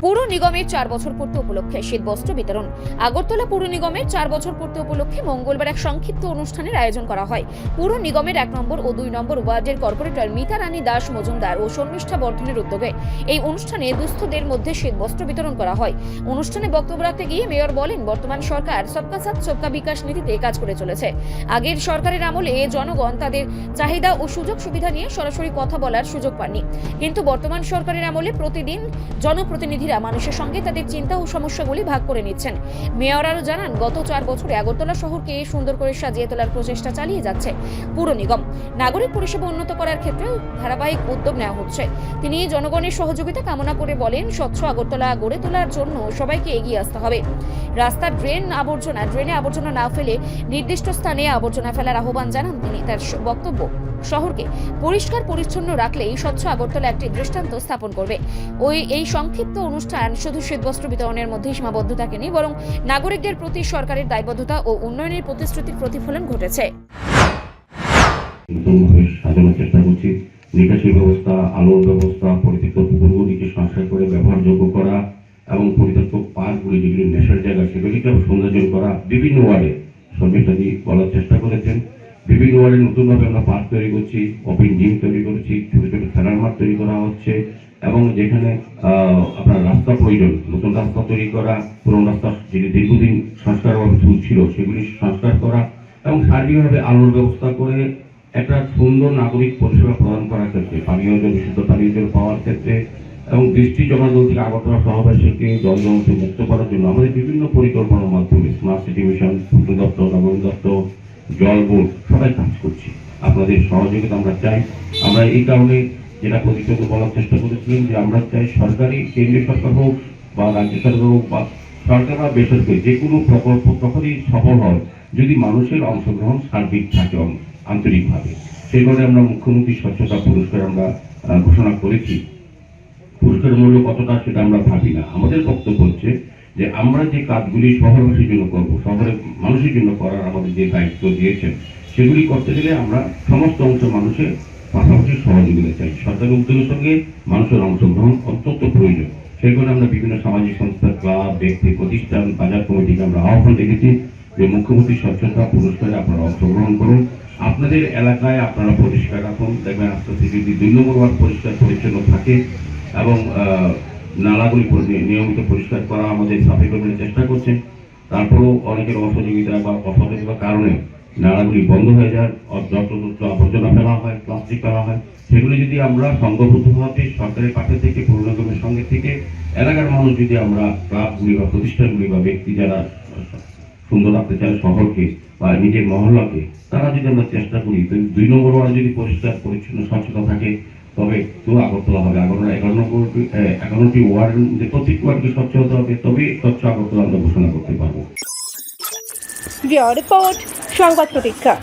পৌর নিগমের 4 বছর পূর্তি উপলক্ষে শীতবস্ত্র বিতরণ। আগরতলা পৌর নিগমের 4 বছর পূর্তি উপলক্ষে মঙ্গলবার এক সংক্ষিপ্ত অনুষ্ঠানের আয়োজন করা হয়। পৌর নিগমের 1 নম্বর ও 2 নম্বর ওয়ার্ডের কর্পোরেটর মিতা রানী দাস মজুমদার ও শর্মিষ্ঠা বর্ধনের উদ্যোগে এই অনুষ্ঠানে দুস্থদের মধ্যে শীতবস্ত্র বিতরণ করা হয়। অনুষ্ঠানে বক্তব্য রাখতে গিয়ে মেয়র বলেন, বর্তমান সরকার সবকা সাথ সবকা বিকাশ নীতিতে কাজ করে চলেছে। আগের সরকারের আমলে জনগণ তাদের চাহিদা ও সুযোগ সুবিধা নিয়ে সরাসরি কথা বলার সুযোগ পাননি, কিন্তু বর্তমান সরকারের আমলে প্রতিদিন জনপ্রতিনিধি মানুষের সঙ্গে তাদের চিন্তা ও সমস্যাগুলি ভাগ করে নিচ্ছেন। মেয়র আরও জানান, গত 4 বছরে আগরতলা শহরকে সুন্দর করে সাজিয়ে তোলার প্রচেষ্টা চালিয়ে যাচ্ছে পুর নিগম। নাগরিক পরিষেবা উন্নত করার ক্ষেত্রে ধারাবাহিক উদ্যোগ নেওয়া হচ্ছে। তিনি জনগণের সহযোগিতা কামনা করে বলেন, স্বচ্ছ আগরতলা গড়ে তোলার জন্য সবাইকে এগিয়ে আসতে হবে। রাস্তার ড্রেনে আবর্জনা না ফেলে নির্দিষ্ট স্থানে আবর্জনা ফেলার আহ্বান জানান তিনি। তার বক্তব্য, শহরকে পরিষ্কার পরিচ্ছন্ন রাখলেই স্বচ্ছ আগরতলা একটি দৃষ্টান্ত স্থাপন করবে। এই সংক্ষিপ্ত অনুষ্ঠান শুধু শীতবস্ত্র বিতরণের মধ্যে সীমাবদ্ধ থাকেনি, বরং নাগরিকদের প্রতি সরকারের দায়বদ্ধতা ও উন্নয়নের প্রতিশ্রুতির প্রতিফলন ঘটেছে। চেষ্টা করছি নিকাশি ব্যবস্থা, আলোর ব্যবস্থা, পরিত্যক্ত পুকুরগুলিকে সংস্কার করে ব্যবহারযোগ্য করা এবং পরিত্যক্ত পার্কগুলি যেগুলি নেশার জায়গা সেগুলিকে সৌন্দর্য করা। বিভিন্ন ওয়ার্ডে সর্বেশাদি বলার চেষ্টা করেছেন, বিভিন্ন ওয়ার্ডে নতুনভাবে আমরা পার্ক তৈরি করছি, ওপেন জিম তৈরি করছি, ছোট ছোট খেলার মাঠ তৈরি করা হচ্ছে এবং যেখানে আপনার রাস্তা প্রয়োজন, নতুন রাস্তা তৈরি করা, পুরনো রাস্তা যেটি দীর্ঘদিন সংস্কার ছিল সেগুলি সংস্কার করা এবং সার্বিকভাবে আলোর ব্যবস্থা করে একটা সুন্দর নাগরিক পরিষেবা প্রদান করার ক্ষেত্রে, পানীয় জল, বিশুদ্ধ পানীয় জল পাওয়ার ক্ষেত্রে এবং বৃষ্টি জমা জল থেকে আগরতলা শহরবাসীকে জল জমা থেকে মুক্ত করার জন্য আমাদের বিভিন্ন পরিকল্পনার মাধ্যমে স্মার্ট সিটি মিশন, পূর্ত দপ্তর, নগর দপ্তর, জল বোর্ড সবাই কাজ করছি। আপনাদের সহযোগিতা আমরা চাই। আমরা এই কারণে যেটা প্রতিযোগিতা বলার চেষ্টা করেছিলাম যে আমরা চাই সরকারি, কেন্দ্রীয় সরকার হোক বা রাজ্য সরকার হোক বা সরকার বা বেসরকারি যে কোনো প্রকল্প তখনই সফল হয় যদি মানুষের অংশগ্রহণ সার্বিক থাকে আন্তরিকভাবে। সেই কারণে আমরা মুখ্যমন্ত্রী স্বচ্ছতা পুরস্কার আমরা ঘোষণা করেছি। পুরস্কারের মূল্য কতটা সেটা আমরা ভাবি না। আমাদের বক্তব্য হচ্ছে যে আমরা যে কাজগুলি শহরবাসীর জন্য করব, শহরের মানুষের জন্য করার আমাদের যে দায়িত্ব দিয়েছেন সেগুলি করতে গেলে আমরা সমস্ত অংশ মানুষের পাশাপাশি সহযোগিতা চাই। সরকারি উদ্যোগের সঙ্গে মানুষের অংশগ্রহণ অত্যন্ত প্রয়োজন। সেই কারণে আমরা বিভিন্ন সামাজিক সংস্থা, ক্লাব, ব্যক্তি, প্রতিষ্ঠান, বাজার কমিটিকে আমরা আহ্বান রেখেছি যে মুখ্যমন্ত্রী স্বচ্ছতা পুরস্কারে আপনারা অংশগ্রহণ করুন। আপনাদের এলাকায় আপনারা পরিষ্কার রাখুন, দেখবেন আস্তে আস্তে যদি 2 নম্বর ওয়ার্ড পরিষ্কার পরিচ্ছন্ন থাকে এবং নালাগুলি নিয়মিত পরিষ্কার করা আমাদের সাফাই কর্মীরা চেষ্টা করছেন, তারপরেও অনেকের অসহযোগিতা বা অসহযোগিতার কারণে নালাগুলি বন্ধ হয়ে যায়, যত্রতত্র আবর্জনা ফেলা হয়, প্লাস্টিক ফেলা হয়। সেগুলি যদি আমরা সংঘবদ্ধভাবে সরকারের পাশে থেকে, পৌর নিগমের সঙ্গে থেকে, এলাকার মানুষ যদি আমরা ক্লাবগুলি বা প্রতিষ্ঠানগুলি বা ব্যক্তি যারা সুন্দর রাখতে চায় শহরকে বা নিজের মহল্লাকে, তারা যদি আমরা চেষ্টা করি 2 নম্বর ওয়ার্ডে যদি পরিষ্কার পরিচ্ছন্ন স্বচ্ছতা থাকে তবে তো আগরতলা হবে। আগরতলা 11টি ওয়ার্ডের মধ্যে প্রত্যেক ওয়ার্ডকে স্বচ্ছ হতে হবে, তবেই স্বচ্ছ আগরতলা আমরা ঘোষণা করতে পারবো। রিপোর্ট সংবাদ প্রতীক্ষা।